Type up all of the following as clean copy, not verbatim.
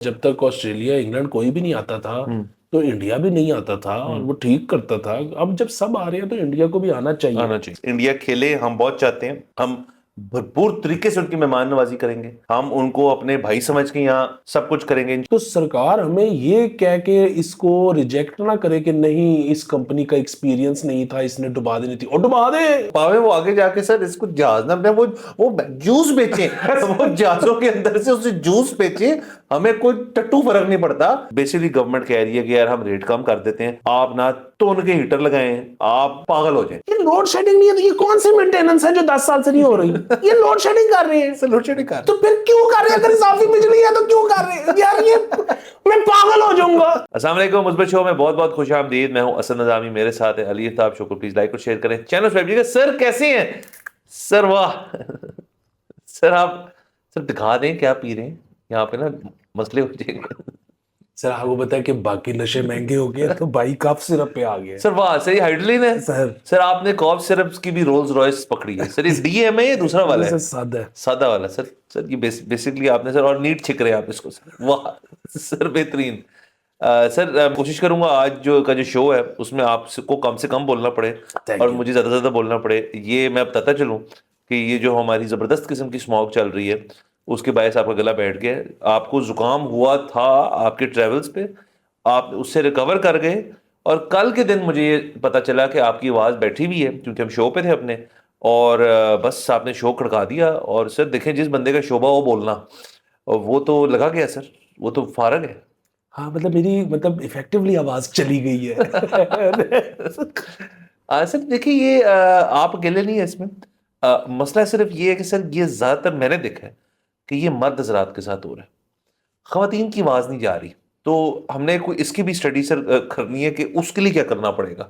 जब तक Australia England कोई भी नहीं आता था तो इंडिया भी नहीं आता था और वो ठीक करता था। अब जब सब आ रहे हैं तो इंडिया को भी आना चाहिए। आना चाहिए। इंडिया खेले, हम बहुत चाहते हैं। हम भरपूर तरीके से उनकी मेहमान नवाजी करेंगे। हम उनको अपने भाई समझ के यहाँ सब कुछ करेंगे। तो सरकार हमें ये कह के इसको रिजेक्ट ना करे कि नहीं इस कंपनी का एक्सपीरियंस नहीं था, इसने डुबा देनी थी और डुबा दे। पावे वो आगे जाके सर इसको जहाज ना अपने वो जूस बेचे वो जहाजों के अंदर से उसे जूस बेचे। हमें कोई टट्टू फर्क नहीं पड़ता। बेसिकली गवर्नमेंट कह रही है कि यार हम रेट कम कर देते हैं, आप ना तो उनके हीटर लगाएं, आप पागल हो जाए। ये लोड शेडिंग नहीं है तो ये कौन सी मेंटेनेंस है जो 10 साल से नहीं हो रही? ये लोड शेडिंग कर रहे हैं। लोड शेडिंग कर तो फिर क्यों कर रहे हैं? अगर इजाफी बिजली है तो क्यों कर रहे हैं यार? ये मैं पागल हो जाऊंगा। अस्सलाम वालेकुम, मुस्बत शो में बहुत बहुत खुश आमदीद। मैं हूं असद नज़ामी, मेरे साथ है अली आफ्ताब शुक्र। प्लीज लाइक और शेयर करें, चैनल सब्सक्राइब कीजिएगा। सर कैसे हैं सर? वाह सर आप सर दिखा दें क्या पी रहे हैं, यहाँ पे ना मसले हो जाएंगे। सर आपको पता है कि बाकी नशे महंगे हो गए तो भाई कफ सिरप पे आ गए। सर वाह सर, ये हाइड्रोलिन है सर सर। आपने कॉफ सिरप्स की भी रोल्स रॉयस पकड़ी है सर। ये डीएम है, ये दूसरा वाला सर है, सादा है। सादा वाला सर। सर ये बेसिकली आपने सर, और नीट छिक रहे हैं आप इसको सर। वाह सर बेहतरीन। सर कोशिश करूंगा आज जो शो है उसमें आपको कम से कम बोलना पड़े Thank और you. मुझे ज़्यादा से ज़्यादा बोलना पड़े। ये मैं बताता चलूँ कि ये जो हमारी ज़बरदस्त किस्म की स्मॉग चल रही है उसके बायस आपका गला बैठ गया है। आपको ज़ुकाम हुआ था आपके ट्रेवल्स पे, आप उससे रिकवर कर गए और कल के दिन मुझे ये पता चला कि आपकी आवाज़ बैठी भी है क्योंकि हम शो पे थे अपने। और बस आपने शो खड़का दिया। और सर देखें, जिस बंदे का शोभा वो बोलना, और वो तो लगा गया सर, वो तो फारग है। हाँ मतलब मेरी मतलब इफेक्टिवली आवाज चली गई है। सर देखिए, ये आप अकेले नहीं है इसमें। मसला सिर्फ ये है कि सर ये ज्यादातर मैंने देखा है कि ये मर्द हजरात के साथ हो रहा है, खवातीन की आवाज नहीं जा रही। तो हमने कोई इसकी भी स्टडी सर करनी है कि उसके लिए क्या करना पड़ेगा,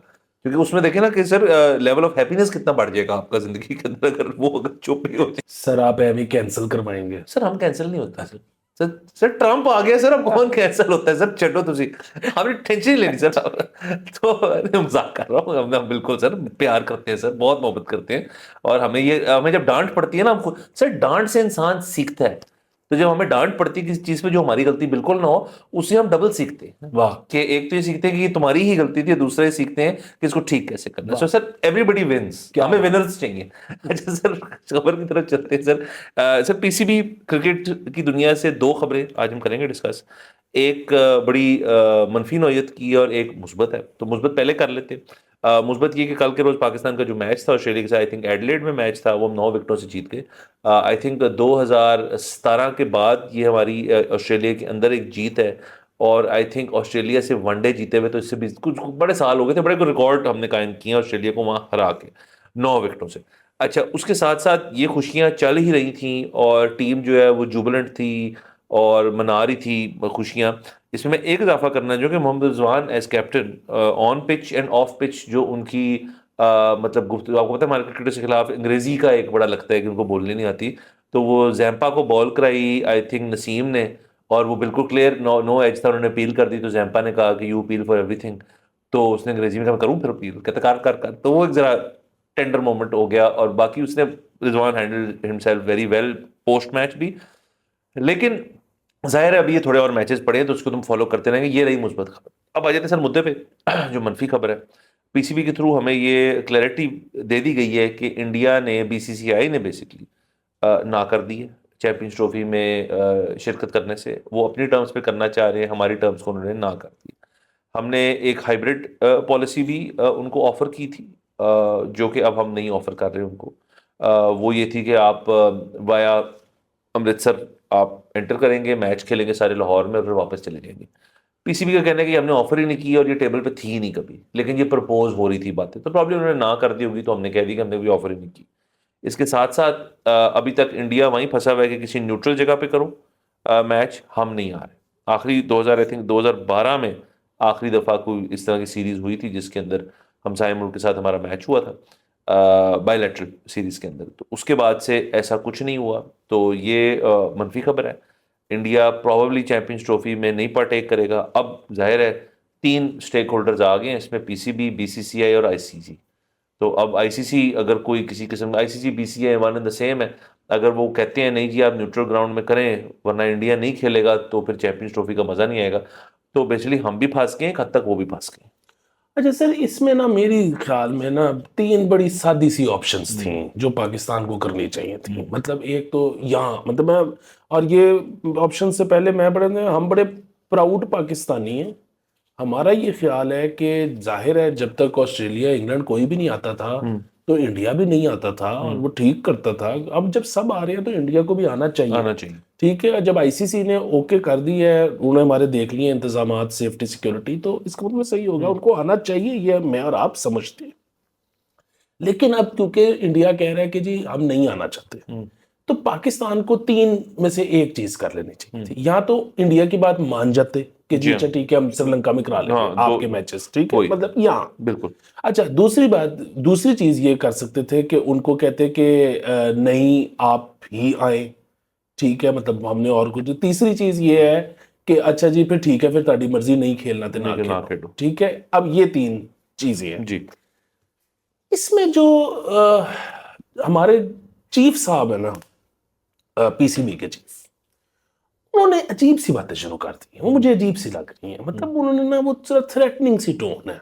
क्योंकि उसमें देखें ना कि सर लेवल ऑफ हैप्पीनेस कितना बढ़ जाएगा आपका जिंदगी के अंदर अगर वो अगर चुप ही हो जाए। सर आप एवी कैंसिल करवाएंगे? सर हम कैंसिल नहीं होता सर। सर सर ट्रंप आ गया सर, अब कौन कैंसिल होता है सर? छो तुझे, आपने टेंशन नहीं लेनी सर। तो अरे मजाक कर रहा हूँ, हम बिल्कुल सर प्यार करते हैं सर, बहुत मोहब्बत करते हैं। और हमें जब डांट पड़ती है ना, हम सर डांट से इंसान सीखता है। तो जब हमें डांट पड़ती है किसी चीज पे जो हमारी गलती बिल्कुल ना हो, उसे हम डबल सीखते हैं। वाह। कि एक तो ये सीखते हैं कि ये तुम्हारी ही गलती थी, दूसरा ये सीखते हैं कि इसको ठीक कैसे करना है। सो सर एवरीबडी विंस, क्या हमें बात। विनर्स चाहिए। अच्छा सर, खबर की तरफ चलते हैं सर। सर पीसीबी क्रिकेट की दुनिया से दो खबरें आज हम करेंगे डिस्कस। एक बड़ी मनफी नौयत की और एक मुस्बत है। तो मुस्बत पहले कर लेते हैं। मुस्बत ये कि कल के रोज पाकिस्तान का जो मैच था ऑस्ट्रेलिया के साथ, आई थिंक एडलेड में मैच था, वो हम 9 विकेटों से जीत गए। आई थिंक 2017 के बाद ये हमारी ऑस्ट्रेलिया के अंदर एक जीत है। और आई थिंक ऑस्ट्रेलिया से वनडे जीते हुए तो इससे भी कुछ बड़े साल हो गए थे, बड़े रिकॉर्ड हमने कायम किए ऑस्ट्रेलिया को वहां हरा के 9 विकेटों से। अच्छा, उसके साथ साथ ये खुशियां चल ही रही थी और टीम जो है वो जुबिलेंट थी और मना रही थी खुशियां। इसमें मैं एक इजाफा करना जो कि Mohammad Rizwan as captain on pitch and off pitch जो उनकी मतलब गुफ्तगू, आपको पता है हमारे क्रिकेटर्स के खिलाफ अंग्रेजी का एक बड़ा लगता है कि उनको बोलनी नहीं आती। तो वो जैम्पा को बॉल कराई आई थिंक नसीम ने, और वो बिल्कुल क्लियर नो नो एज था, उन्होंने अपील कर दी। तो जैम्पा ने कहा कि यू अपील फॉर एवरीथिंग। तो उसने अंग्रेजी में कहा मैं करूँ फिर अपील, कहता कर। तो वो एक जरा टेंडर मोमेंट हो गया। और बाकी उसने Rizwan handle himself very well post match भी। लेकिन जाहिर है अभी ये थोड़े और मैचेस पड़े हैं तो उसको तुम फॉलो करते रहेंगे। ये रही मुस्बत खबर। अब आ जाते हैं सर मुद्दे पे। जो मनफी खबर है, पीसीबी के थ्रू हमें ये क्लैरिटी दे दी गई है कि इंडिया ने, बीसीसीआई ने बेसिकली ना कर दी है चैंपियंस ट्रॉफी में शिरकत करने से। वो अपनी टर्म्स पे करना चाह रहे हैं, हमारी टर्म्स को उन्होंने ना कर दी। हमने एक हाइब्रिड पॉलिसी भी उनको ऑफर की थी, जो कि अब हम नहीं ऑफर कर रहे उनको। वो ये थी कि आप वाया अमृतसर आप एंटर करेंगे, मैच खेलेंगे सारे लाहौर में और फिर वापस चले जाएंगे। पीसीबी का कहना है कि हमने ऑफर ही नहीं की और ये टेबल पे थी ही नहीं कभी, लेकिन ये प्रपोज हो रही थी बातें, तो प्रॉब्लम उन्होंने ना कर दी होगी। तो हमने कह दी कि हमने भी ऑफर ही नहीं की। इसके साथ साथ अभी तक इंडिया वहीं फंसा हुआ है कि किसी न्यूट्रल जगह पे करो मैच, हम नहीं आ रहे। आखिरी 2000 आई थिंक 2012 में आखिरी दफ़ा कोई इस तरह की सीरीज़ हुई थी जिसके अंदर हमसाये मुल्क के साथ हमारा मैच हुआ था बायलैटरल सीरीज़ के अंदर। तो उसके बाद से ऐसा कुछ नहीं हुआ। तो ये मनफी खबर है। इंडिया प्रॉबली चैंपियंस ट्रॉफी में नहीं पार्टेक करेगा। अब जाहिर है 3 स्टेक होल्डर्स आ गए हैं इसमें, पीसीबी, बीसीसीआई और आईसीसी। तो अब आईसीसी अगर कोई किसी किस्म का, ICC BCCI one and the same है। अगर वो कहते हैं नहीं जी आप न्यूट्रल ग्राउंड में करें वरना इंडिया नहीं खेलेगा तो फिर चैंपियंस ट्रॉफी का मजा नहीं आएगा, तो बेसिकली हम भी फंस गए, एक हद तक वो भी फंस गए। अच्छा सर, इसमें ना मेरी ख्याल में ना तीन बड़ी सादी सी ऑप्शंस थी जो पाकिस्तान को करनी चाहिए थी। मतलब एक तो यहाँ मतलब मैं, और ये ऑप्शन से पहले मैं हम बड़े प्राउड पाकिस्तानी हैं। हमारा ये ख्याल है कि जाहिर है जब तक ऑस्ट्रेलिया इंग्लैंड कोई भी नहीं आता था तो इंडिया भी नहीं आता था और वो ठीक करता था। अब जब सब आ रहे हैं तो इंडिया को भी आना चाहिए। ठीक है, जब आईसीसी ने ओके कर दी है, उन्होंने हमारे देख लिए इंतजामात सेफ्टी सिक्योरिटी, तो इसका मतलब सही होगा, उनको आना चाहिए, ये मैं और आप समझते हैं। लेकिन अब क्योंकि इंडिया कह रहा है कि जी हम नहीं आना चाहते, तो पाकिस्तान को तीन में से एक चीज कर लेनी चाहिए थी। या तो इंडिया की बात मान जाते कि जी अच्छा ठीक है हम श्रीलंका में करा लेंगे आपके मैचेस, ठीक है, मतलब यहाँ बिल्कुल। अच्छा, दूसरी चीज ये कर सकते थे कि उनको कहते कि नहीं आप ही आए, ठीक है, मतलब हमने और कुछ। तीसरी चीज ये है कि अच्छा जी फिर ठीक है, फिर तुम्हारी मर्जी नहीं खेलना तो ना खेलो, ठीक है। अब ये तीन चीजें हैं जी। इसमें जो हमारे चीफ साहब है ना, पीसीबी के चीफ, उन्होंने अजीब सी बातें शुरू कर दी हैं, वो मुझे अजीब सी लग रही हैं। मतलब उन्होंने ना वो थ्रेटनिंग सी टोन है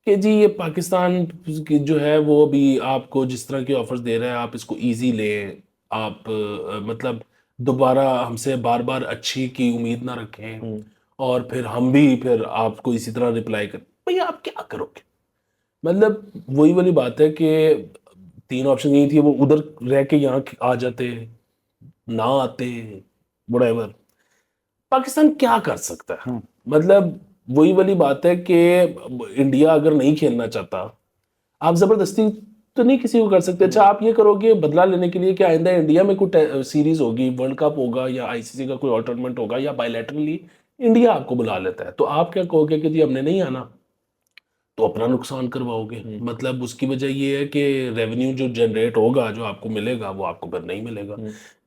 कि जी ये पाकिस्तान की जो है वो अभी आपको जिस तरह के ऑफर्स दे रहा है आप इसको इजी लें, आप मतलब दोबारा हमसे बार बार अच्छी की उम्मीद ना रखें और फिर हम भी फिर आपको इसी तरह रिप्लाई करें। भैया आप क्या करोगे? मतलब वही वाली बात है कि तीन ऑप्शन यही थी, वो उधर रह के यहाँ आ जाते, ना आते, व्हाटएवर। पाकिस्तान क्या कर सकता है? मतलब वही वाली बात है कि इंडिया अगर नहीं खेलना चाहता, आप जबरदस्ती तो नहीं किसी को कर सकते। अच्छा आप ये करोगे बदला लेने के लिए कि आइंदा इंडिया में कोई सीरीज होगी, वर्ल्ड कप होगा या आईसीसी का कोई और टूर्नामेंट होगा या बायलैटरली इंडिया आपको बुला लेता है, तो आप क्या कहोगे कि जी हमने नहीं आना, तो अपना नुकसान करवाओगे। मतलब उसकी वजह ये है कि रेवेन्यू जो जनरेट होगा, जो आपको मिलेगा, वो आपको फिर नहीं मिलेगा।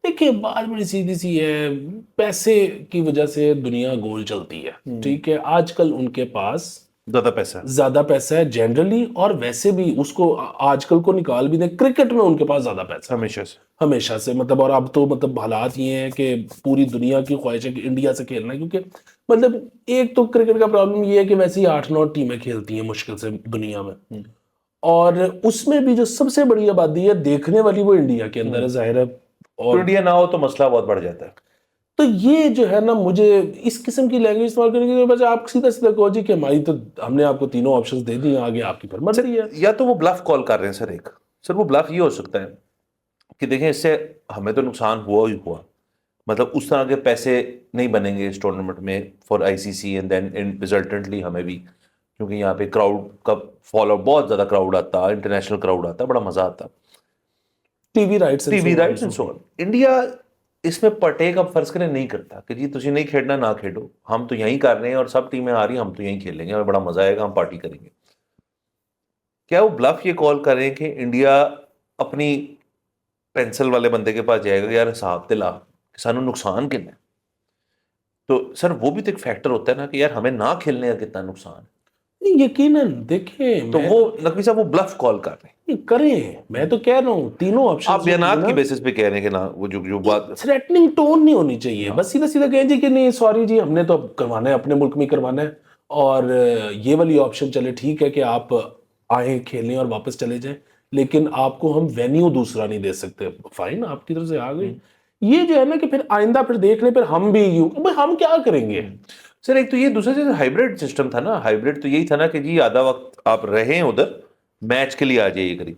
देखिए बात बड़ी सीधी सी है, पैसे की वजह से दुनिया गोल चलती है, ठीक है। आजकल उनके पास ज्यादा पैसा है जनरली, और वैसे भी उसको आजकल को निकाल भी दें, क्रिकेट में उनके पास ज्यादा पैसा हमेशा से। मतलब और अब तो मतलब हालात ये हैं कि पूरी दुनिया की ख्वाहिश है कि इंडिया से खेलना है, क्योंकि मतलब एक तो क्रिकेट का प्रॉब्लम ये है कि वैसे ही 8-9 टीमें खेलती हैं मुश्किल से दुनिया में, और उसमें भी जो सबसे बड़ी आबादी है देखने वाली वो इंडिया के अंदर है, जाहिर है। और इंडिया ना हो तो मसला बहुत बढ़ जाता है। तो ये जो है ना, मुझे इस किस्म की लैंग्वेज इस्तेमाल करने की बजाय आप सीधा सीधा कहो जी कि हमारी तो हमने आपको तीनों ऑप्शंस दे दिए, आगे आपकी फिर मर्जी है। या तो वो ब्लफ कॉल कर रहे हैं सर, सर वो ब्लफ ये हो सकता है कि देखें इससे हमें तो नुकसान हुआ ही हुआ, मतलब उस तरह के पैसे नहीं बनेंगे इस टूर्नामेंट में for ICC and then resultantly हमें भी, क्योंकि यहाँ पे क्राउड का फॉलो, बहुत ज़्यादा क्राउड आता, इंटरनेशनल क्राउड आता, बड़ा मज़ा आता, TV rights and so on. India इसमें पर्टेक अब फर्ज करें नहीं करता कि जी तुझे नहीं खेलना ना खेलो, हम तो यहीं कर रहे हैं और सब टीमें आ रही हैं, हम तो यहीं खेलेंगे, हमें बड़ा मजा आएगा, हम पार्टी करेंगे। क्या वो ब्लफ ये कॉल कर रहे हैं कि इंडिया अपनी पेंसिल वाले बंदे के पास जाएगा, यार हिसाब ते ला कि सानू नुकसान कितना है? तो सर वो भी तो एक फैक्टर होता है ना कि यार हमें ना खेलने का कितना नुकसान है। यकीनन देखें, तो वो नकवी साहब वो ब्लफ कॉल कर रहे हैं। करें, मैं तो कह रहा हूँ तीनों ऑप्शन आप बयानात की बेसिस पे कह रहे हैं कि ना, वो जो बात थ्रेटनिंग टोन नहीं होनी चाहिए, बस सीधा सीधा कहें जी कि नहीं सॉरी जी हमने तो करवाना है, अपने मुल्क में करवाना है, और ये वाली ऑप्शन चले ठीक है कि आप आए खेलें और वापस चले जाएं, लेकिन आपको हम वेन्यू दूसरा नहीं दे सकते। फाइन, आपकी तरफ से आ गई। ये जो है ना कि फिर आइंदा फिर देख ले, फिर हम भी भाई हम क्या करेंगे सर? एक तो ये, दूसरा जैसे हाइब्रिड सिस्टम था ना, हाइब्रिड तो यही था ना कि जी आधा वक्त आप रहे उधर मैच के लिए आ जाइए करीब।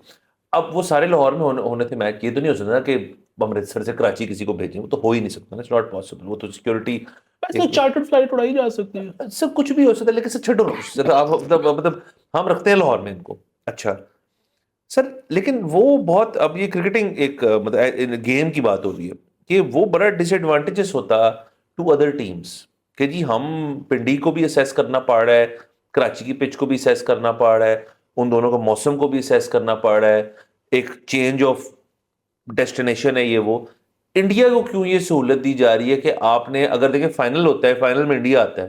अब वो सारे लाहौर में होने थे मैच, ये तो नहीं हो सकता कि अमृतसर से कराची किसी को भेजें, वो तो हो ही नहीं सकता ना, इट्स नॉट पॉसिबल। वो तो सिक्योरिटी, तो चार्टर्ड फ्लाइट उड़ाई जा सकती है, सब कुछ भी हो सकता है, लेकिन सर छोड़ो ना सर, आप मतलब हम रखते हैं लाहौर में इनको। अच्छा सर, लेकिन वो बहुत, अब ये क्रिकेटिंग एक मतलब गेम की बात हो रही है कि वो बड़ा डिसएडवांटेजेस होता टू अदर टीम्स कि जी हम पिंडी को भी असेस करना पड़ रहा है, कराची की पिच को भी असेस करना पड़ रहा है, उन दोनों को मौसम को भी असेस करना पड़ रहा है, एक चेंज ऑफ डेस्टिनेशन है ये वो। इंडिया को क्यों ये सहूलत दी जा रही है कि आपने, अगर देखें फाइनल होता है, फाइनल में इंडिया आता है,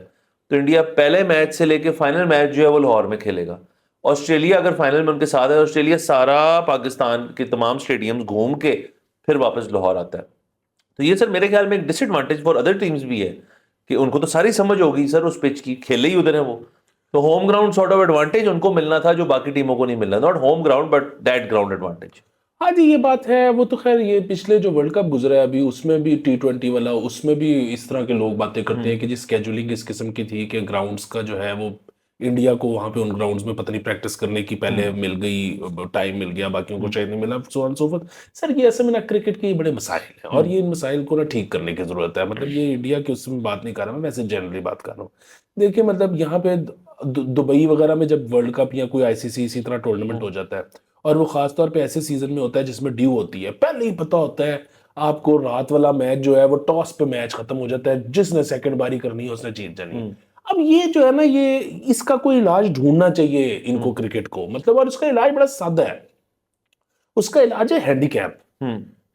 तो इंडिया पहले मैच से लेके फाइनल मैच जो है वो लाहौर में खेलेगा। ऑस्ट्रेलिया अगर फाइनल में उनके साथ है, ऑस्ट्रेलिया सारा पाकिस्तान के तमाम स्टेडियम्स घूम के फिर वापस लाहौर आता है। तो ये सर मेरे ख्याल में एक डिसएडवांटेज फॉर अदर टीम्स भी है कि उनको तो सारी समझ होगी सर उस पिच की, खेले ही उधर है वो, तो home ground sort of advantage उनको मिलना था जो बाकी टीमों को नहीं मिलना, not home ground but that ground advantage. हाँ जी, ये बात है। वो तो खैर ये पिछले जो वर्ल्ड कप गुजरा है अभी, उसमें भी T20 वाला, उसमें भी इस तरह के लोग बातें करते हैं कि जी स्केजुलिंग इस किस्म की थी कि ग्राउंड्स का जो है वो इंडिया को वहां पे उन ग्राउंड्स में पता नहीं प्रैक्टिस करने की पहले मिल गई, टाइम मिल गया, बाकियों को शायद नहीं मिला, so on so fourth. Sir ये ऐसे में ना क्रिकेट के ये बड़े मसाइल हैं और ये इन मसाइल को ना ठीक करने की जरूरत है। मतलब ये इंडिया की उसमें बात नहीं कर रहा मैं, वैसे जनरली बात कर रहा हूँ। देखिए मतलब यहाँ पे दुबई वगैरह में जब वर्ल्ड कप या कोई ICC इसी तरह टूर्नामेंट हो जाता है, और वो खास तौर पे ऐसे सीजन में होता है जिसमें ड्यू होती है, पहले ही पता होता है आपको रात वाला मैच जो है वो टॉस पे मैच खत्म हो जाता है, जिसने सेकंड बारी करनी है उसने जीत जानी है। अब ये जो है ना, ये इसका कोई इलाज ढूंढना चाहिए इनको क्रिकेट को, मतलब, और उसका इलाज बड़ा सादा है। उसका इलाज है हैंडीकैप।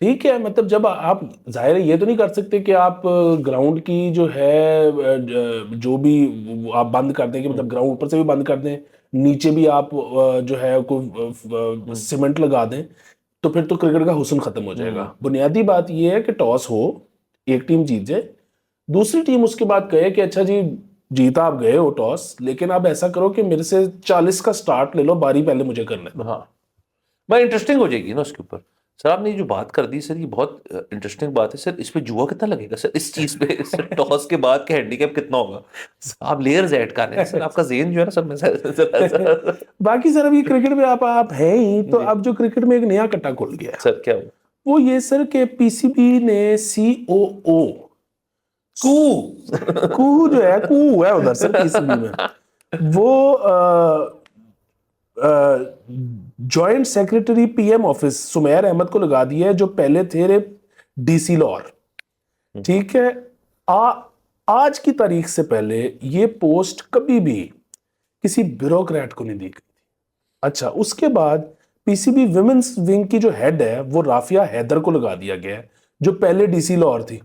ठीक है, मतलब जब आप, जाहिर है ये तो नहीं कर सकते कि आप ग्राउंड की जो है जो भी वो आप बंद कर दें, कि मतलब ग्राउंड ऊपर से भी बंद कर दें, नीचे भी आप जो है कोई सीमेंट लगा दें, तो फिर तो क्रिकेट का हुस्न खत्म हो जाएगा। बुनियादी बात ये है कि टॉस हो, एक टीम जीत जाए, दूसरी टीम उसके बाद कहे कि अच्छा जी जीता आप गए हो टॉस, लेकिन आप ऐसा करो कि मेरे से 40 का स्टार्ट ले लो, बारी पहले मुझे करने दो। हाँ, बड़ा इंटरेस्टिंग हो जाएगी ना उसके ऊपर। सर आपने ये जो बात कर दी सर, ये बहुत इंटरेस्टिंग बात है सर। इस पे जुआ कितना लगेगा सर इस चीज पे? सर टॉस के बाद का हैंडीकैप कितना होगा? आप लेयर्स ऐड कर रहे हैं सर, आपका ज़हन जो है ना सब में सर। बाकी सर अभी क्रिकेट में आप हैं ही, तो अब जो क्रिकेट में एक नया कट्टा खुल गया है, सर क्या हुआ? वो ये सर के PCB ने COO कू जो है, कू है उधर सर PCB में, वो joint secretary PM office Sumer Ahmed को लगा दिया है, जो पहले थे DC लाहौर। ठीक है, आज की तारीख से पहले ये पोस्ट कभी भी किसी ब्यूरोक्रेट को नहीं दी गई थी। अच्छा, उसके बाद PCB विमेंस विंग की जो हेड है वो राफिया हैदर को लगा दिया गया है, जो पहले DC लाहौर थी।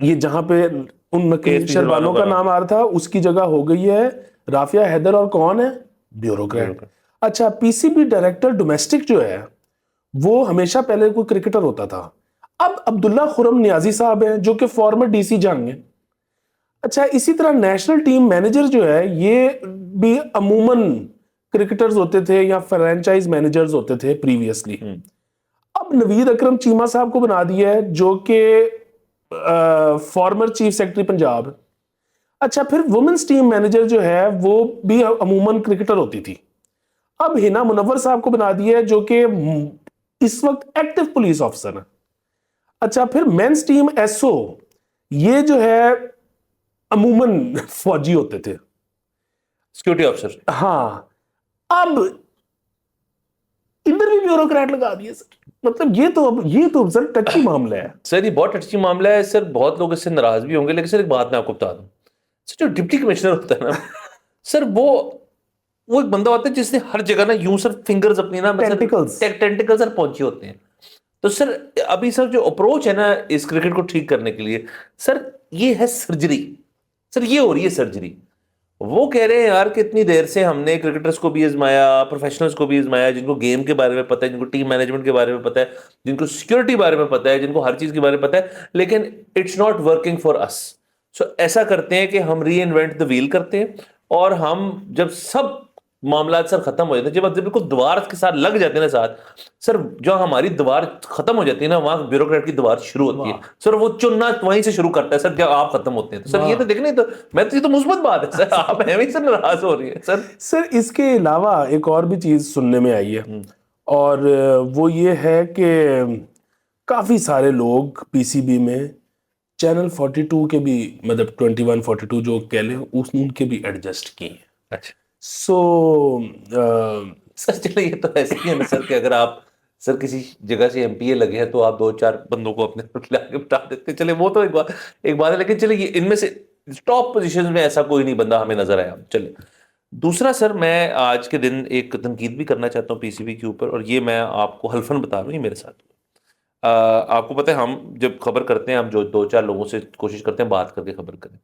ये जहां पे उन नकीब शरबानों का नाम आ रहा था, उसकी जगह हो गई है राफिया हैदर, और कौन है? ब्यूरोक्रेट। अच्छा, PCB डायरेक्टर डोमेस्टिक जो है वो हमेशा पहले कोई क्रिकेटर होता था, अब अब्दुल्ला खुरम नियाजी साहब हैं जो कि फॉर्मर DC जंग हैं। अच्छा, इसी तरह नेशनल टीम मैनेजर जो है ये भी अमूमन क्रिकेटर्स होते थे या फ्रेंचाइज मैनेजर्स होते थे प्रीवियसली। अब नवीद अकरम चीमा साहब को बना दिया है जो कि फॉर्मर चीफ सेक्रेटरी पंजाब। अच्छा, फिर वुमेन्स टीम मैनेजर जो है वो भी अमूमन क्रिकेटर होती थी। अब हिना मुनव्वर साहब को बना दिया है जो कि इस वक्त एक्टिव पुलिस ऑफिसर है। अच्छा, फिर मेंस टीम SO ये जो है अमूमन फौजी होते थे, सिक्योरिटी ऑफिसर। हाँ, अब इधर भी ब्यूरोक्रेट लगा दिए सर। मतलब ये तो सर टची मामला है सर, ये बहुत टची मामला है सर, बहुत लोग इससे नाराज भी होंगे, लेकिन सर एक बात मैं आपको बता दूं, सर जो डिप्टी कमिश्नर होता है ना सर, वो एक बंदा होता है जिसने हर जगह ना यूं सर फिंगर्स अपनी ना टेंटिकल्स सर पहुंचे होते हैं। तो सर अभी सर जो अप्रोच है ना इस क्रिकेट को ठीक करने के लिए सर, ये है सर्जरी। सर ये हो रही है सर्जरी। वो कह रहे हैं यार कि इतनी देर से हमने क्रिकेटर्स को भी आजमाया, प्रोफेशनल्स को भी आजमाया, जिनको गेम के बारे में पता है, जिनको टीम मैनेजमेंट के बारे में पता है, जिनको सिक्योरिटी बारे में पता है, जिनको हर चीज के बारे में पता है, लेकिन it's not working for us. So ऐसा करते हैं कि हम री इन्वेंट द व्हील करते हैं, और हम जब सब मामला सर खत्म हो जाते हैं, जब बिल्कुल दीवार के साथ लग जाते हैं ना साथ, सर जो हमारी दीवार खत्म हो जाती है ना, वहां ब्यूरोक्रेट की दीवार शुरू होती है। सर वो चुनना वहीं से शुरू करता है सर, जब आप खत्म होते हैं। तो सर ये तो देखने, तो मैं तो ये तो मुस्बत बात है सर, आप हमें सर नाराज हो रही है सर। सर इसके अलावा एक और भी चीज सुनने में आई है, और वो ये है कि काफी सारे लोग PCB में चैनल 42 के भी, मतलब 21 42 जो कह लें, उनके भी एडजस्ट किए हैं। अच्छा सो सर चलो, ये तो ऐसे ही है ना सर कि अगर आप सर किसी जगह से MPA लगे हैं तो आप 2-4 बंदों को अपने लाके बिठा देते हैं। चले वो तो एक बात है, लेकिन चले ये इनमें से टॉप पोजीशन में ऐसा कोई नहीं बंदा हमें नजर आया। चले दूसरा सर, मैं आज के दिन एक तनकीद भी करना चाहता हूँ PCB के ऊपर, और ये मैं आपको हल्फन बता रहा हूँ, ये मेरे साथ आपको पता है हम जब खबर करते हैं, हम जो 2-4 लोगों से कोशिश करते हैं बात करके खबर करें,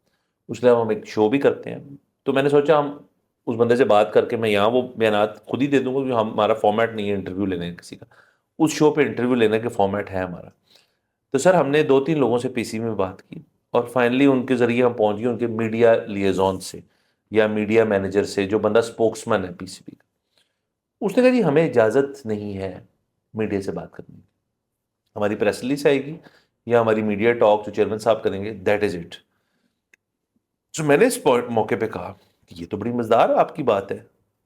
उसके अलावा हम एक शो भी करते हैं। तो मैंने सोचा हम उस बंदे से बात करके मैं यहाँ वो बयानात खुद ही दे दूंगा, क्योंकि हमारा फॉर्मेट नहीं है इंटरव्यू लेने किसी का। उस शो पे इंटरव्यू लेने के फॉर्मेट है हमारा। तो सर हमने 2-3 लोगों से पीसीबी में बात की और फाइनली उनके ज़रिए हम पहुंच गए उनके मीडिया लिएजॉन से या मीडिया मैनेजर से, जो बंदा स्पोक्समैन है पीसीबी का। उसने कहा जी हमें इजाज़त नहीं है मीडिया से बात करने की, हमारी प्रेस रिलीज आएगी या हमारी मीडिया टॉक जो चेयरमैन साहब करेंगे, दैट इज़ इट। तो मैंने इस मौके पे कहा कि ये तो बड़ी मज़ेदार आपकी बात है।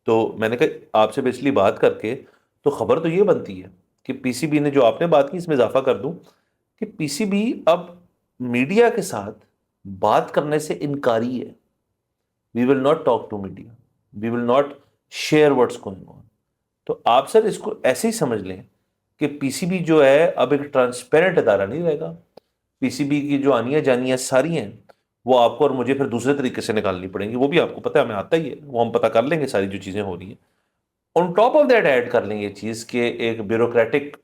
तो मैंने कहा आपसे बेसिकली बात करके तो खबर तो ये बनती है कि पीसीबी ने जो आपने बात की इसमें इजाफा कर दूं कि पीसीबी अब मीडिया के साथ बात करने से इनकारी है। We will not talk to media, we will not share what's going on. तो आप सर इसको ऐसे ही समझ लें कि पीसीबी जो है अब एक ट्रांसपेरेंट अदारा नहीं रहेगा। पीसीबी की जो आनियाँ जानियाँ सारी हैं वो आपको और मुझे फिर दूसरे तरीके से निकालनी पड़ेंगी, वो भी आपको पता है, हमें आता ही है, वो हम पता कर लेंगे सारी जो चीज़ें हो रही हैं। On top of that add कर लेंगे चीज़ के एक ब्यूरोक्रेटिक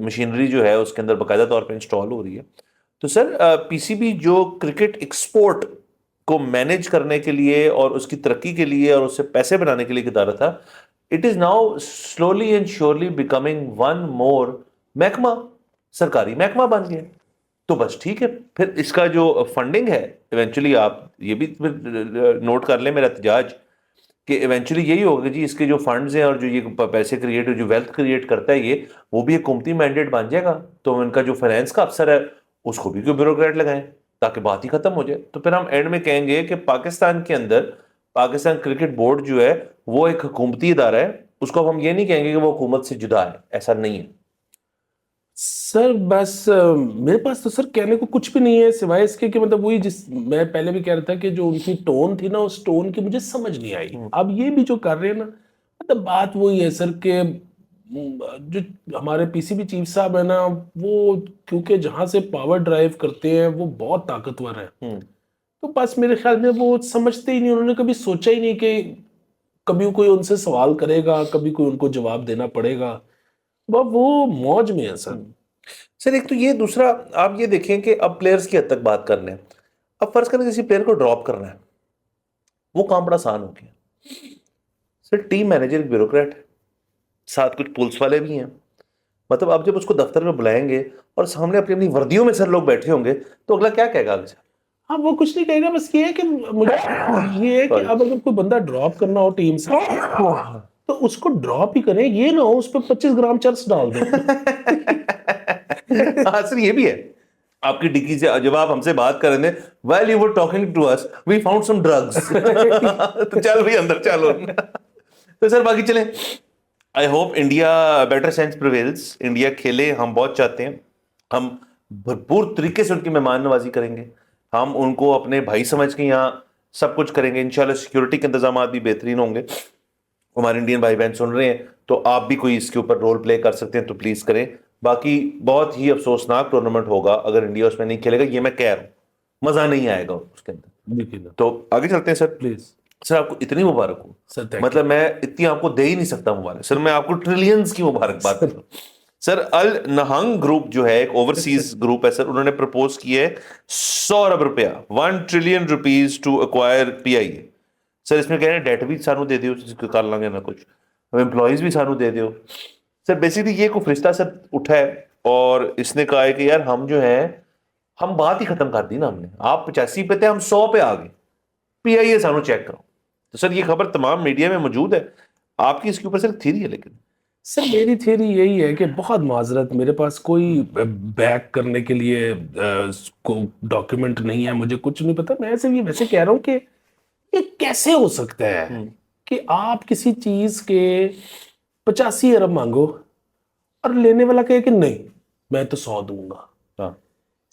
मशीनरी जो है उसके अंदर बाकायदा तौर पर इंस्टॉल हो रही है। तो सर पीसीबी जो क्रिकेट एक्सपोर्ट को मैनेज करने के लिए और उसकी तरक्की के लिए और उससे पैसे बनाने के लिए एक इदारा था, it is now slowly and surely becoming one more महकमा, सरकारी महकमा बन गया। तो बस ठीक है, फिर इसका जो फंडिंग है इवेंचुअली आप ये भी नोट कर लें मेरा एहतजाज कि इवेंचुअली यही होगा जी, इसके जो फंड्स हैं और जो ये पैसे क्रिएट, जो वेल्थ क्रिएट करता है ये, वो भी एक हुकूमती मैंडेट बन जाएगा। तो इनका जो फाइनेंस का अफसर है उसको भी कोई ब्यूरोक्रेट लगाएं ताकि बात ही खत्म हो जाए। तो फिर हम एंड में कहेंगे कि पाकिस्तान के अंदर पाकिस्तान क्रिकेट बोर्ड जो है वो एक हुकूमती इदारा है, उसको अब हम ये नहीं कहेंगे कि वो हुकूमत से जुदा है, ऐसा नहीं है। सर बस मेरे पास तो सर कहने को कुछ भी नहीं है सिवाय इसके कि मतलब वही जिस मैं पहले भी कह रहा था कि जो उनकी टोन थी ना, उस टोन की मुझे समझ नहीं आई। अब ये भी जो कर रहे हैं ना, मतलब बात वही है सर के जो हमारे पीसीबी चीफ साहब है ना, वो क्योंकि जहां से पावर ड्राइव करते हैं वो बहुत ताकतवर है। तो बस मेरे ख्याल में वो समझते ही नहीं, उन्होंने कभी सोचा ही नहीं कि कभी कोई उनसे सवाल करेगा, कभी कोई उनको जवाब देना पड़ेगा। वो मौज में है सर। सर एक तो ये, दूसरा आप ये देखें कि अब प्लेयर्स की हद तक बात कर लें, अब फर्ज करें किसी प्लेयर को ड्रॉप करना है, वो काम बड़ा आसान हो गया। सर टीम मैनेजर एक ब्यूरोक्रेट है, साथ कुछ पुलिस वाले भी हैं। मतलब अब जब उसको दफ्तर में बुलाएंगे और सामने अपनी अपनी वर्दियों में सर लोग बैठे होंगे तो अगला क्या कहेगा आगे से? हाँ, वो कुछ नहीं कहेगा, बस ये है कि मुझे ये है कि अब अगर कोई बंदा ड्रॉप करना हो टीम से तो उसको ड्रॉप ही करें, ये ना हो उस पर 25 ग्राम चर्स डाल दो। हाँ सर ये भी है। आपकी डिग्गी से जब आप हमसे बात कर रहे थे, while you were talking to us, we found some drugs. तो चल भाई अंदर चलो। तो सर बाकी चलें, I hope India better sense prevails, India खेले, हम बहुत चाहते हैं। हम भरपूर तरीके से उनकी मेहमान नवाजी करेंगे, हम उनको अपने भाई समझ के यहाँ सब कुछ करेंगे। इंशाल्लाह सिक्योरिटी के इंतजाम भी बेहतरीन होंगे। हमारे इंडियन भाई बहन सुन रहे हैं तो आप भी कोई इसके ऊपर रोल प्ले कर सकते हैं तो प्लीज करें। बाकी बहुत ही अफसोसनाक टूर्नामेंट होगा अगर इंडिया उसमें नहीं खेलेगा, ये मैं कह रहा हूँ, मजा नहीं आएगा उसके अंदर। तो आगे चलते हैं सर प्लीज। सर आपको इतनी मुबारक हो सर, मतलब मैं इतनी आपको दे ही नहीं सकता मुबारक सर, मैं आपको ट्रिलियंस की मुबारकबाद कर रहा हूं सर। अल नहंग ग्रुप जो है एक ओवरसीज ग्रुप है सर, उन्होंने प्रपोज किया है 100 अरब रुपया, 1 trillion rupees to acquire PIA. Sir इसमें कह रहे हैं डेट भी सानू दे दियो, कर लांगे ना कुछ, एम्प्लॉयज भी सानू दे दियो। सर बेसिकली ये को फरिश्ता सर उठा है और इसने कहा है कि यार हम जो है, हम बात ही खत्म कर दी ना हमने, आप 85 पे थे हम 100 पे आ गए, पीआईए सानू चेक करो। तो सर ये खबर तमाम मीडिया में मौजूद है, आपकी इसके ऊपर सर थ्योरी है? लेकिन सर मेरी थ्योरी यही है कि बहुत माजरत, मेरे पास कोई बैक करने के लिए को डॉक्यूमेंट नहीं है, मुझे कुछ नहीं पता। मैं ऐसे भी वैसे कह रहा हूँ कि ये कैसे हो सकता है कि आप किसी चीज के 85 अरब मांगो और लेने वाला कहे कि नहीं मैं तो 100 दूंगा। हाँ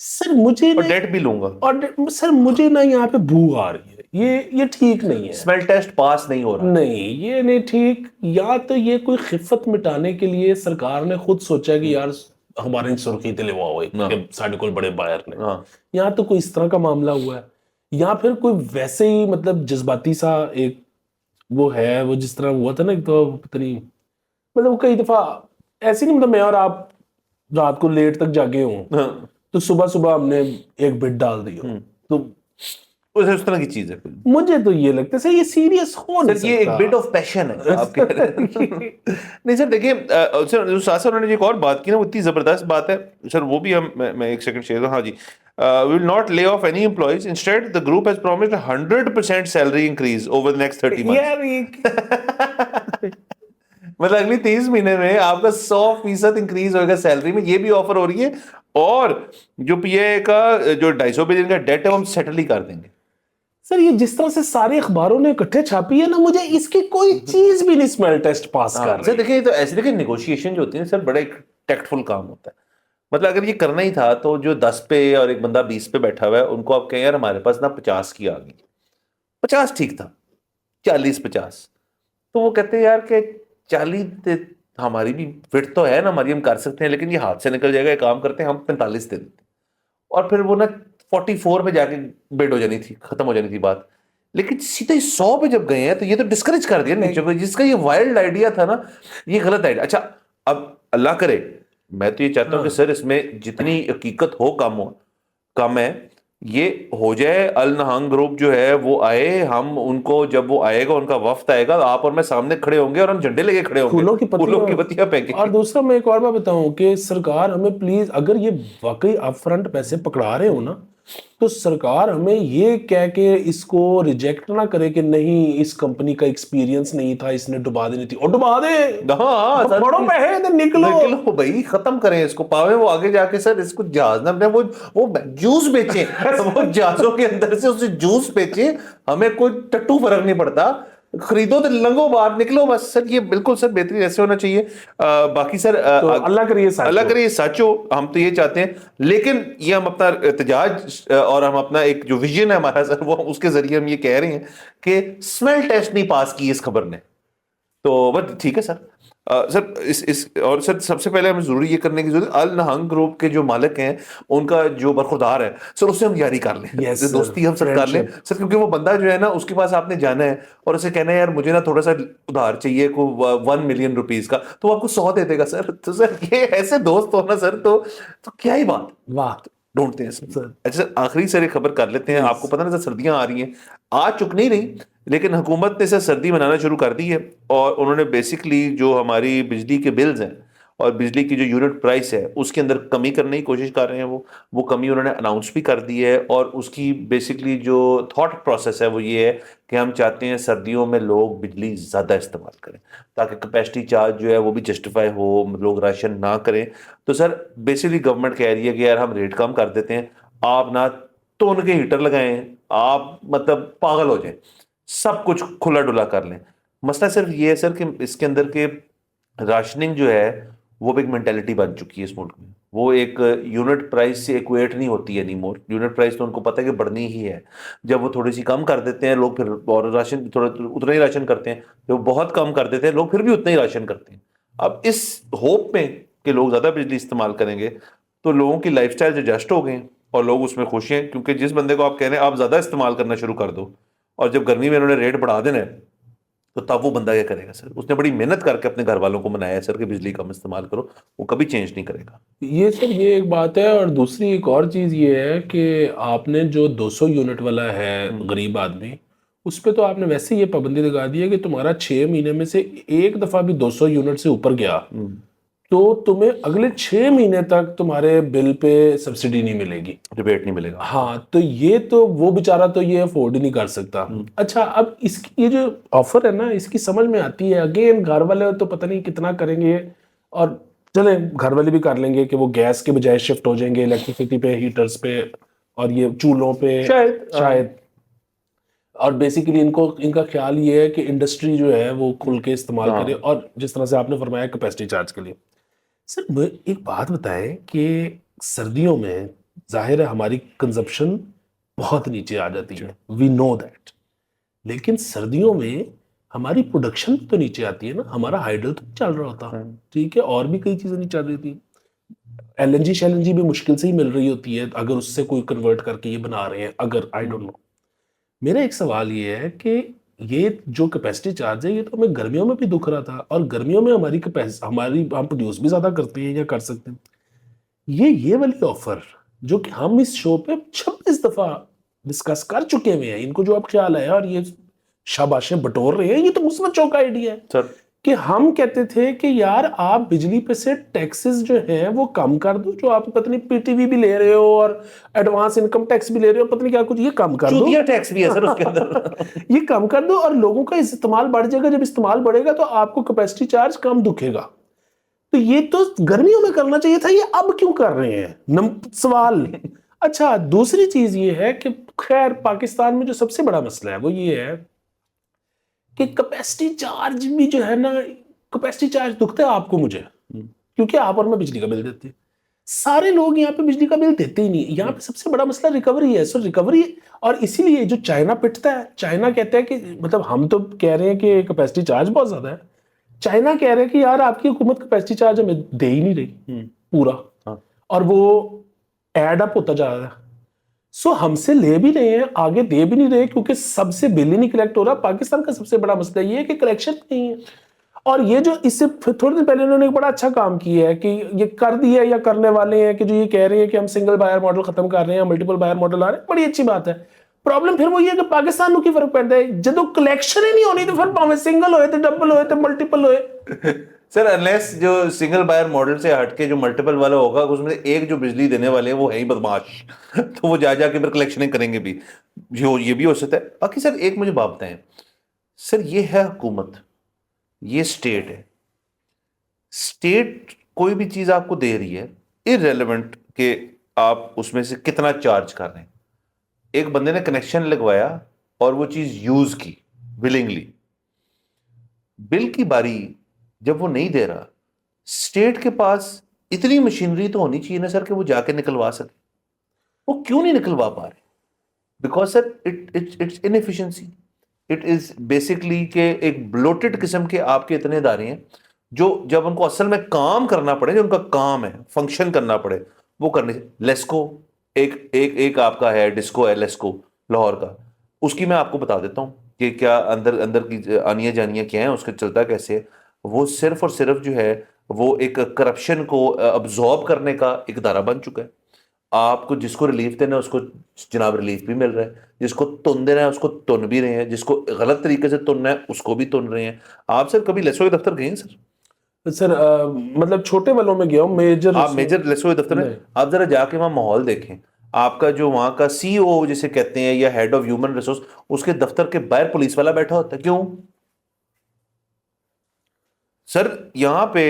सर मुझे और डेट भी लूंगा, और सर मुझे ना यहाँ पे भू आ रही है, ये ठीक नहीं है। स्मेल टेस्ट पास नहीं हो रहा, नहीं ये नहीं ठीक। या तो ये कोई खिफत मिटाने के लिए सरकार ने खुद सोचा कि यार हमारे सुर्खी ते लिवाओ कि साढ़े को बड़े बायर ने, या तो कोई इस तरह का मामला हुआ है, या फिर कोई वैसे ही मतलब जज्बाती सा एक वो है, वो जिस तरह हुआ था ना एक तो पता नहीं, मतलब कई दफा ऐसे नहीं, मतलब मैं और आप रात को लेट तक जागे हों तो सुबह सुबह हमने एक बिट डाल दी हो, तो उस तरह की चीज है। मुझे तो ये लगता है सर ये सीरियस हो नहीं सर ये एक सकता। बिट ऑफ पैशन है आप कह रहे हैं। नहीं सर देखिए, सर जो साथ साथ उन्होंने एक और बात की ना, वो इतनी जबरदस्त बात है सर, वो भी मैं एक सेकंड शेयर, हाँ जी, will not lay off any employees, instead the group has promised 100% salary increase over the next 30 months. यार ये मतलब अगली 30 महीने में आपका 100% इंक्रीज होगा सैलरी में, ये भी ऑफर हो रही है। और जो पीए का जो 250 बिलियन का डेट है वो हम सेटल ही कर देंगे। सर ये जिस तरह से सारे अखबारों ने इकट्ठे छापी है ना, मुझे इसकी कोई चीज भी नहीं स्मेल टेस्ट पास कर सर रही। देखिए, तो ऐसे देखिए नेगोशिएशन जो होती है सर, बड़ा एक टैक्टफुल काम होता है। मतलब अगर ये करना ही था तो जो 10 पे और एक बंदा 20 पे बैठा हुआ है, उनको आप कहें यार हमारे पास ना 50 की आ गई, 50 ठीक था, 40-50, तो वो कहते हैं यार कि 40 हमारी भी फिट तो है ना, हमारी हम कर सकते हैं, लेकिन ये हाथ से निकल जाएगा, एक काम करते हैं हम 45 दे देते हैं। और फिर वो ना 44 पे जाके बेड हो जानी थी, खत्म हो जानी थी बात। लेकिन सीधे 100 पे जब गए हैं तो ये तो डिस्करेज कर दिया नीचे को, जिसका ये वाइल्ड आइडिया था ना, ये गलत आइडिया। अच्छा, अब अल्लाह करे, मैं तो ये चाहता हूँ कि सर इसमें जितनी हकीकत हो कम है, ये हो जाए। अल नहांग ग्रुप जो है वो आए, हम उनको, जब वो आएगा उनका वफ्द आएगा, आप और मैं सामने खड़े होंगे और हम झंडे लेके खड़े होंगे, फूलों की पत्तियां फेंके। और दूसरा मैं एक और बात बताऊं कि सरकार हमें प्लीज, अगर ये वाकई अपफ्रंट पैसे पकड़ा रहे हो ना, तो सरकार हमें ये कह के इसको रिजेक्ट ना करे कि नहीं इस कंपनी का एक्सपीरियंस नहीं था, इसने डुबा देनी थी, और डुबा दे। हाँ सर, बड़ो पैसे तो निकलो निकलो भाई, खत्म करें इसको, पावे वो आगे जाके सर इसको जहाज ना अपने वो जूस बेचे, वो जहाजों के अंदर से उसे जूस बेचे, हमें कोई टट्टू फर्क नहीं पड़ता, खरीदो तो लंगो बाहर निकलो बस। सर ये बिल्कुल सर बेहतरीन ऐसे होना चाहिए। बाकी सर तो अल्लाह करिए सच हो। अल्लाह करिए सच हो, हम तो ये चाहते हैं। लेकिन ये हम अपना एहतजाज और हम अपना एक जो विजन है हमारा सर, वो उसके जरिए हम ये कह रहे हैं कि स्मेल टेस्ट नहीं पास की इस खबर ने, तो बस ठीक है सर। सर इस और सर सबसे पहले हमें जरूरी ये करने की जरूरत, अल नहंग ग्रुप के जो मालिक हैं उनका जो बरखुरदार है सर, उससे हम यारी कर लें, Yes, sir. दोस्ती हम सब कर लें Friendship. सर, क्योंकि वो बंदा जो है ना, उसके पास आपने जाना है और उसे कहना है यार मुझे ना थोड़ा सा उधार चाहिए को 1 मिलियन रुपीज का, तो वो आपको 100 दे देगा सर। तो सर ये ऐसे दोस्त हो ना सर, तो क्या ही बात, वाह। ढूंढते हैं सर। अच्छा सर, आखिरी सर एक खबर कर लेते हैं। आपको पता ना सर, सर्दियां आ रही हैं, आ चुक नहीं रही, लेकिन हुकूमत ने सर सर्दी मनाना शुरू कर दी है, और उन्होंने बेसिकली जो हमारी बिजली के बिल्स हैं और बिजली की जो यूनिट प्राइस है उसके अंदर कमी करने की कोशिश कर रहे हैं। वो कमी उन्होंने अनाउंस भी कर दी है, और उसकी बेसिकली जो थॉट प्रोसेस है वो ये है कि हम चाहते हैं सर्दियों में लोग बिजली ज़्यादा इस्तेमाल करें, ताकि कैपेसिटी चार्ज जो है वो भी जस्टिफाई हो, लोग राशन ना करें। तो सर बेसिकली गवर्नमेंट कह रही है कि यार हम रेट कम कर देते हैं, आप ना तो उनके हीटर लगाएं, आप मतलब पागल हो जाएं, सब कुछ खुला डुला कर लें। मसला सिर्फ ये है सर कि इसके अंदर के राशनिंग जो है वो भी एक मेंटेलिटी बन चुकी है इस मुल्क में, वो एक यूनिट प्राइस से इक्वेट नहीं होती है एनीमोर। यूनिट प्राइस तो उनको पता है कि बढ़नी ही है, जब वो थोड़ी सी कम कर देते हैं लोग फिर और राशन थोड़ा उतना ही राशन करते हैं, जब बहुत कम कर देते हैं लोग फिर भी उतना ही राशन करते हैं। अब इस होप में कि लोग ज़्यादा बिजली इस्तेमाल करेंगे तो लोगों की लाइफस्टाइल एडजस्ट हो गए और लोग उसमें खुश हैं, क्योंकि जिस बंदे को आप कह रहे हैं आप ज़्यादा इस्तेमाल करना शुरू कर दो, और जब गर्मी में उन्होंने रेट बढ़ा देना है, तो तब वो बंदा क्या करेगा सर? उसने बड़ी मेहनत करके अपने घर वालों को मनाया है सर कि बिजली कम इस्तेमाल करो, वो कभी चेंज नहीं करेगा। ये सर ये एक बात है, और दूसरी एक और चीज़ ये है कि आपने जो 200 यूनिट वाला है गरीब आदमी, उस पे तो आपने वैसे ही ये पाबंदी लगा दी है कि तुम्हारा 6 महीने में से एक दफ़ा भी 200 यूनिट से ऊपर गया तो तुम्हें अगले 6 महीने तक तुम्हारे बिल पे सब्सिडी नहीं मिलेगी, रिबेट नहीं मिलेगा। हाँ। तो ये तो वो बेचारा तो ये अफोर्ड ही नहीं कर सकता। अच्छा, अब इसकी ये जो ऑफर है ना, इसकी समझ में आती है, अगेन घर वाले तो पता नहीं कितना करेंगे, और चले घर वाले भी कर लेंगे कि वो गैस के बजाय शिफ्ट हो जाएंगे इलेक्ट्रिसिटी पे, हीटर्स पे, और ये चूल्हों पे शायद। और बेसिकली इनका ख्याल ये है कि इंडस्ट्री जो है वो खुल के इस्तेमाल करे, और जिस तरह से आपने फरमाया कैपेसिटी चार्ज के लिए। सर एक बात बताएं कि सर्दियों में जाहिर है हमारी कंजप्शन बहुत नीचे आ जाती है, वी नो दैट, लेकिन सर्दियों में हमारी प्रोडक्शन तो नीचे आती है ना, हमारा हाइडल तो नहीं चल रहा होता, ठीक है, और भी कई चीजें नहीं चल रही थी, एलएनजी भी मुश्किल से ही मिल रही होती है, अगर उससे कोई कन्वर्ट करके ये बना रहे हैं, अगर आई डोंट नो। मेरा एक सवाल ये है कि ये जो कैपेसिटी चार्ज है ये तो हमें गर्मियों में भी दुख रहा था, और गर्मियों में हमारी हम प्रोड्यूस भी ज्यादा करते हैं या कर सकते हैं। ये वाली ऑफर जो कि हम इस शो पे 26 दफा डिस्कस कर चुके हुए हैं, इनको जो अब ख्याल आया और ये शाबाशें बटोर रहे हैं, ये तो मुस्बत चौका आइडिया है सर कि हम कहते थे कि यार आप बिजली पे से टैक्सेस जो हैं वो कम कर दो, जो आप पता नहीं पीटीवी भी ले रहे हो और एडवांस इनकम टैक्स भी ले रहे हो, पता नहीं क्या कुछ, ये कम कर दो, चूतिया टैक्स भी है सर उसके अंदर। ये कम कर दो और लोगों का इस्तेमाल बढ़ जाएगा, जब इस्तेमाल बढ़ेगा तो आपको कैपेसिटी चार्ज कम दुखेगा। तो ये तो गर्मियों में करना चाहिए था, ये अब क्यों कर रहे हैं सवाल। अच्छा, दूसरी चीज ये है कि खैर पाकिस्तान में जो सबसे बड़ा मसला है वो ये है कि कैपेसिटी चार्ज भी जो है ना, कैपेसिटी चार्ज दुखता है आपको मुझे, क्योंकि आप और मैं बिजली का बिल देते हैं, सारे लोग यहाँ पे बिजली का बिल देते ही नहीं। यहाँ पे सबसे बड़ा मसला रिकवरी है, सो रिकवरी, और इसीलिए जो चाइना पिटता है, चाइना कहता है कि मतलब हम तो कह रहे हैं कि कैपेसिटी चार्ज बहुत ज्यादा है, चाइना कह रहे हैं कि यार आपकी हुकूमत कैपेसिटी चार्ज हमें दे ही नहीं रही पूरा, हाँ। और वो एड अप होता जा रहा है। सो हमसे ले भी रहे हैं, आगे दे भी नहीं रहे, क्योंकि सबसे बिल ही नहीं कलेक्ट हो रहा। पाकिस्तान का सबसे बड़ा मसला ये है कि कलेक्शन नहीं है। और ये जो इससे थोड़े दिन पहले उन्होंने एक बड़ा अच्छा काम किया है कि ये कर दिया या करने वाले हैं कि जो ये कह रहे हैं कि हम सिंगल बायर मॉडल खत्म कर रहे हैं, मल्टीपल बायर मॉडल आ रहे हैं, बड़ी अच्छी बात है। प्रॉब्लम फिर वो ये है कि पाकिस्तान में की फर्क पड़ता है, जब कलेक्शन ही नहीं होनी तो फिर भावें सिंगल होए थे, डबल होए थे, मल्टीपल होए। सर अनलेस जो सिंगल बायर मॉडल से हटके जो मल्टीपल वाला होगा, उसमें से एक जो बिजली देने वाले हैं वो है ही बदमाश तो वो जा जाके फिर कलेक्शन करेंगे भी, जो ये भी हो सकता है। बाकी सर एक मुझे बात बताएं सर, ये है हुकूमत, ये स्टेट है, स्टेट कोई भी चीज आपको दे रही है, इररेलेवेंट कि आप उसमें से कितना चार्ज कर रहे हैं। एक बंदे ने कनेक्शन लगवाया और वो चीज यूज की विलिंगली, बिल की बारी जब वो नहीं दे रहा, स्टेट के पास इतनी मशीनरी तो होनी चाहिए ना सर कि वो जाके निकलवा सके। वो क्यों नहीं निकलवा पा रहे? Because sir it's inefficiency, it is basically के एक ब्लोटेड किस्म के आपके इतने इदारे हैं जो जब उनको असल में काम करना पड़े, जो उनका काम है फंक्शन करना पड़े, वो करने से। लेस्को एक एक एक आपका है, डिस्को है लेस्को लाहौर का, उसकी मैं आपको बता देता हूँ कि क्या अंदर अंदर की आनियाँ जानियाँ क्या हैं, उसका चलता कैसे है। वो सिर्फ और सिर्फ जो है वो एक करप्शन को अब्जॉर्ब करने का एक इदारा बन चुका है। आपको जिसको रिलीफ देना है उसको जनाब रिलीफ भी मिल रहा है, जिसको तुन देना है उसको तुन भी रहे हैं, जिसको गलत तरीके से तुनना है उसको भी तुन रहे हैं। आप सर कभी लेसो के दफ्तर गए हैं सर? सर मतलब छोटे वालों में गया हूँ, मेजर आप मेजर लेसो के दफ्तर में आप जरा जाके वहां माहौल देखें। आपका जो वहां का सीईओ जिसे कहते हैं या हेड ऑफ ह्यूमन रिसोर्स, उसके दफ्तर के बाहर पुलिस वाला बैठा होता है। क्यों सर? यहां पे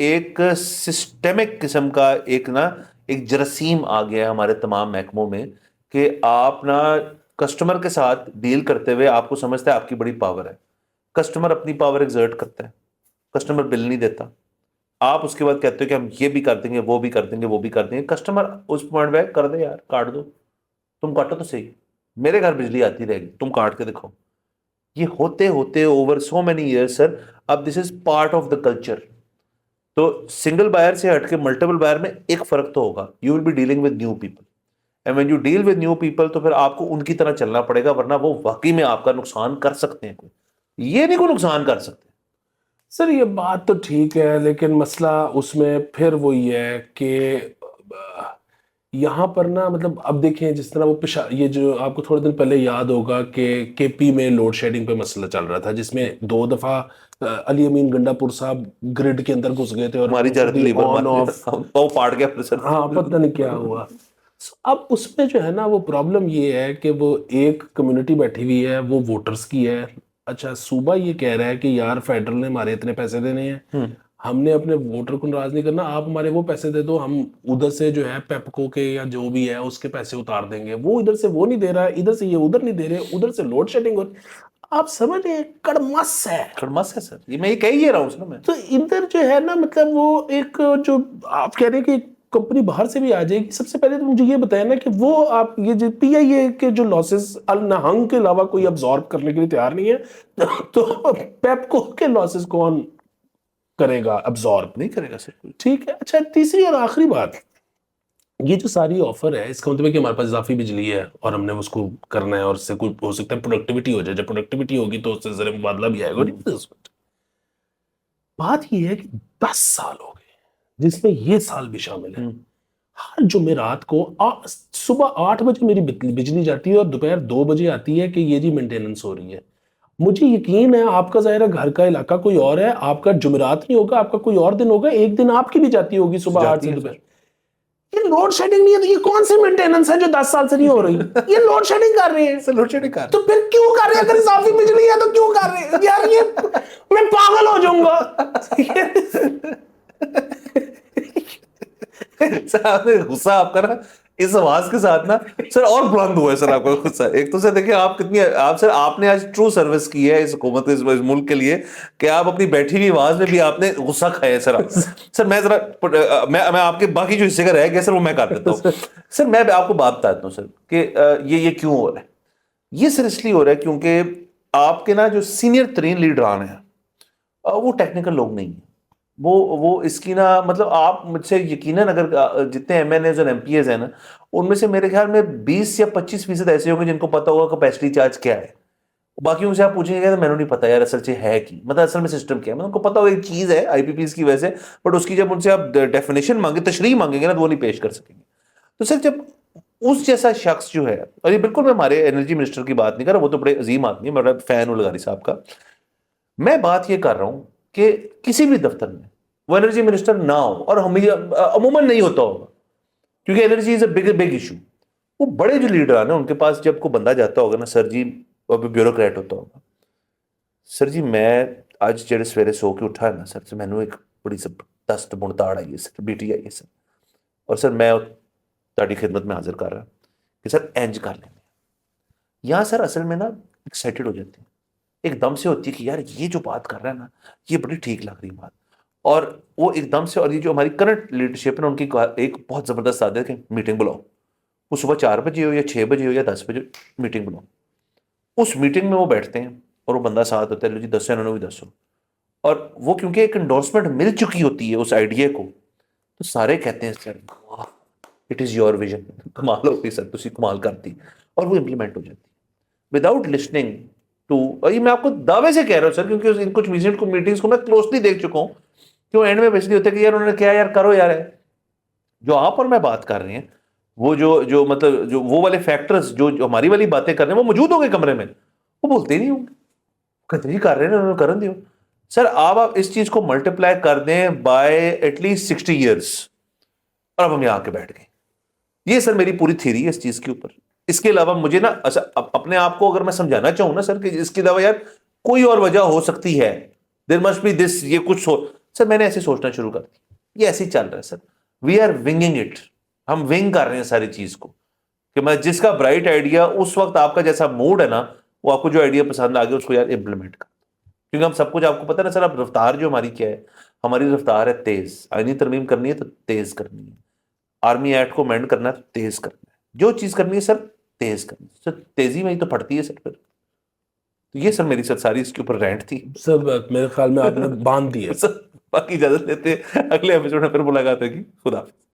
एक सिस्टेमिक किस्म का एक जरासीम आ गया है हमारे तमाम महकमों में कि आप ना कस्टमर के साथ डील करते हुए आपको समझते हैं आपकी बड़ी पावर है। कस्टमर अपनी पावर एग्जर्ट करता है, कस्टमर बिल नहीं देता, आप उसके बाद कहते हो कि हम ये भी कर देंगे, वो भी कर देंगे, वो भी कर देंगे। कस्टमर उस पॉइंट पे कर दे यार, काट दो, तुम काटो तो सही, मेरे घर बिजली आती रहेगी, तुम काट के दिखाओ। ये होते होते over so many years sir, अब this is part of the culture. तो सिंगल बायर से हटके मल्टीपल बायर में एक फर्क तो होगा, you will be dealing with new people, and when you deal with new people तो फिर आपको उनकी तरह चलना पड़ेगा, वरना वो वाकई में आपका नुकसान कर सकते हैं। कोई ये नहीं, कोई नुकसान कर सकते। सर ये बात तो ठीक है, लेकिन मसला उसमें फिर वही है कि यहाँ पर ना मतलब अब देखें जिस तरह वो ये जो आपको थोड़े दिन पहले याद होगा कि केपी में लोड शेडिंग पे मसला चल रहा था, जिसमें 2 दफा अली अमीन गंडापुर साहब ग्रिड के अंदर घुस गए थे और हमारी ऑन ऑफ वो फाड़ गया सर। हाँ पता नहीं क्या हुआ। अब उसमें जो है ना वो प्रॉब्लम ये है कि वो एक कम्युनिटी बैठी हुई है, वो वोटर्स की है। अच्छा, सूबा ये कह रहा है कि यार फेडरल ने हमारे इतने पैसे देने हैं, हमने अपने वोटर को नाराज नहीं करना, आप हमारे वो पैसे दे दो, हम उधर से जो है पेपको के या जो भी है उसके पैसे उतार देंगे। वो इधर से वो नहीं दे रहा है, इधर से ये उधर नहीं दे रहे, उधर से लोड शेडिंग हो रही। आप समझ रहे हैं, कड़मस है, खड़मस है सर, ये मैं ये कह ही रहा हूँ सर मैं। तो इधर जो है ना मतलब वो एक जो आप कह रहे हैं कि कंपनी बाहर से भी आ जाएगी, सबसे पहले तो मुझे ये बताया ना कि वो आप ये जो पीआईए के जो लॉसेस अल नहंग के अलावा कोई अब्सॉर्ब करने के लिए तैयार नहीं है, तो पेपको के लॉसेस कौन करेगा? अब्सॉर्ब नहीं करेगा सर कोई। ठीक है। अच्छा, तीसरी और आखिरी बात, ये जो सारी ऑफर है इसका मतलब है कि हमारे पास इजाफी बिजली है और हमने उसको करना है, और उससे कोई हो सकता है प्रोडक्टिविटी हो जाए। जब प्रोडक्टिविटी होगी तो उससे जरा मुबादला भी आएगा। बात ये है कि 10 साल हो गए जिसमें ये साल भी शामिल है, हर जुमेरात को सुबह 8 बजे मेरी बिजली जाती है और दोपहर 2 बजे आती है कि ये जी मेंटेनेंस हो रही है। मुझे यकीन है आपका ज़ाहिर है घर का इलाका कोई और है, आपका जुमेरात नहीं होगा, आपका कोई और दिन होगा, एक दिन आपकी भी जाती होगी सुबह 8 जाती से है दोपहर। ये लोड शेडिंग नहीं है तो ये कौन सी मेंटेनेंस है जो 10 साल से नहीं हो रही? ये लोड शेडिंग कर रहे हैं। सर लोड शेडिंग कर तो फिर क्यों कर रहे हैं? अगर इजाफी बिजली है तो क्यों कर रहे हैं यार? ये मैं पागल हो जाऊंगा। सर आपने गुस्सा आपका ना इस आवाज के साथ ना सर और बुलंद हुआ है सर आपका गुस्सा। एक तो सर देखिए आप कितनी आप सर आपने आज ट्रू सर्विस की है इस हुकूमत इस मुल्क के लिए कि आप अपनी बैठी हुई आवाज में भी आपने गुस्सा खाया है सर। आप सर मैं जरा मैं आपके बाकी जो हिस्से का रह गया सर वो मैं कर देता हूँ। सर मैं आपको बात बताता हूँ सर कि ये क्यों हो रहा है। ये सर इसलिए हो रहा है क्योंकि आपके ना जो सीनियर तरीन लीडरान है वो टेक्निकल लोग नहीं है। वो इसकी ना मतलब आप मुझसे यकीनन अगर जितने एमएनएज और एमपीएज हैं ना उनमें से मेरे ख्याल में 20 या 25% ऐसे होंगे जिनको पता होगा कैपेसिटी चार्ज क्या है। बाकी उनसे आप पूछेंगे तो मैंने नहीं पता यार असल से है कि मतलब असल में सिस्टम क्या है। मतलब उनको पता होगा एक चीज है आईपीपीज की वजह से, बट उसकी जब उनसे आप डेफिनेशन मांगे तशरीह मांगेंगे ना तो वो नहीं पेश कर सकेंगे। तो सर जब उस जैसा शख्स जो है, और ये बिल्कुल मैं हमारे एनर्जी मिनिस्टर की बात नहीं कर रहा, वो तो बड़े अजीम आदमी है, मेरा फैन हूं लगारी साहब का। मैं बात ये कर रहा हूं कि किसी भी दफ्तर में वो एनर्जी मिनिस्टर ना हो, और हम अमूमन नहीं होता होगा क्योंकि energy is a big big issue. वो बड़े जो लीडर है ना उनके पास जब कोई बंदा जाता होगा ना सर जी, वो ब्यूरोक्रेट होता होगा, सर जी मैं आज जेड़े सवेरे सो के उठा है ना सर, मैनू एक बड़ी जबरदस्त मुड़ताड़ आई है सर, बीटी आई है सर, और सर मैं ताड़ी खिदमत में हाजिर कर रहा कि सर इंज कर लेंगे। यहाँ सर असल में ना एक्साइटेड हो जाते हैं, एकदम से होती है कि यार ये जो बात कर रहा है ना ये बड़ी ठीक लग रही बात, और वो एकदम से, और ये जो हमारी करंट लीडरशिप है ना उनकी एक बहुत जबरदस्त आदत है कि मीटिंग बुलाओ। वो सुबह 4 बजे हो या 6 बजे हो या 10 बजे मीटिंग बुलाओ। उस मीटिंग में वो बैठते हैं और वो बंदा साथ होता है, लो जी दसो इन्होंने भी दसो, और वो क्योंकि एक एंडोर्समेंट मिल चुकी होती है उस आइडिया को, तो सारे कहते हैं sir it is your vision, कमाल हो गई सर, तुसी कमाल करती, और वो इंप्लीमेंट हो जाती विदाउट लिसनिंग टू। ये मैं आपको दावे से कह रहा हूँ सर क्योंकि इन कुछ विजिट को मीटिंग्स को मैं क्लोजली देख चुका हूँ कि वो एंड में बेसिकली होता है कि यार उन्होंने क्या यार करो यार है। जो आप और मैं बात कर रहे हैं वो जो जो मतलब जो वो वाले फैक्टर्स जो हमारी वाली बातें कर रहे हैं वो मौजूद होंगे कमरे में, वो बोलते ही नहीं होंगे, कहते ही कर रहे हैं उन्होंने करन दियो। सर आप इस चीज को मल्टीप्लाई कर दें बाय एटलीस्ट 60 ईयर्स, और अब हम यहाँ आके बैठ गए। ये सर मेरी पूरी थ्योरी है इस चीज के ऊपर। इसके अलावा मुझे ना अपने आप को अगर मैं समझाना चाहूं ना सर कि इसके अलावा यार कोई और वजह हो सकती है, देयर मस्ट बी दिस, ये कुछ सर मैंने ऐसे सोचना शुरू कर दिया, ये ऐसे ही चल रहा है sir, we are winging it, हम विंग कर रहे हैं सारी चीज को कि मैं जिसका ब्राइट आइडिया उस वक्त आपका जैसा मूड है ना, वो आपको जो आइडिया पसंद आ गया उसको यार इंप्लीमेंट कर, क्योंकि हम सब कुछ आपको पता है ना सर। अब रफ्तार जो हमारी क्या है, हमारी रफ्तार है तेज, आईनी तरमीम करनी है तो तेज करनी है, आर्मी एक्ट को अमेंड करना है तो तेज करना है, जो चीज करनी है सर तेज करनी है सर, तेजी में ही तो फटती है सर फिर। तो ये सर मेरी सर सारी इसके ऊपर रेंट थी सब मेरे ख्याल में आपने बांध दिए। सर बाकी इजाजत लेते हैं, अगले एपिसोड में फिर मुलाकात होगी। खुदा हाफिज।